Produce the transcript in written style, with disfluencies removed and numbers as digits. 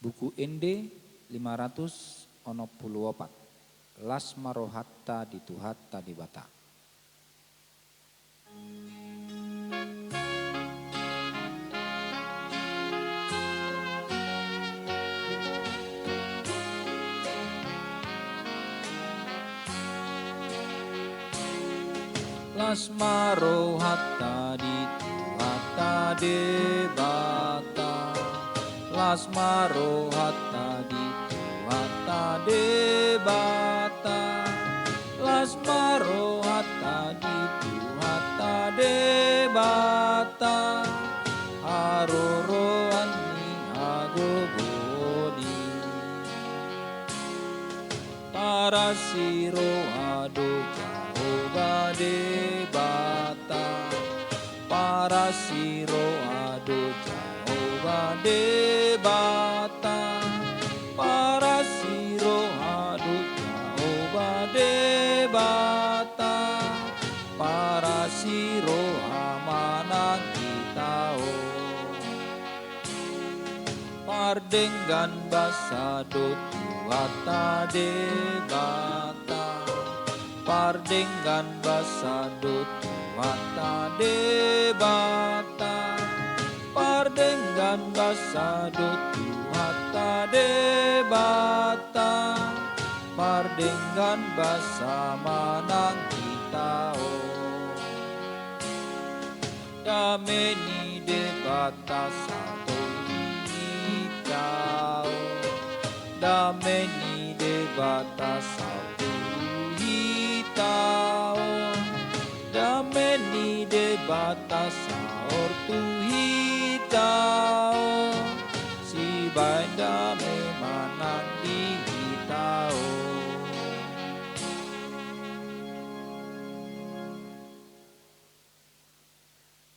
Buku Ende 564 Las Marohatta Dituhatta Dibata. Las Marohatta Dituhatta Dibata. Las Marohatta Dituhatta Dibata. Las Marohatta Dituhatta Dibata. Aroro Ani Agobodi. Para siro ado Jehovah debata. Para siro ado Jehovah debata. Para siro ado Jehovah debata. Para siro amanang kitao. Pardenggan basado Tuhatta debata. Pardenggan basado Tuhatta debata. Pardenggan basado Tuhatta debata. Pardenggan basa manang kitao. Dameni debata satu hitao. Dameni debata satu hitao. Dameni debata saortu hitao. Si banda memanang di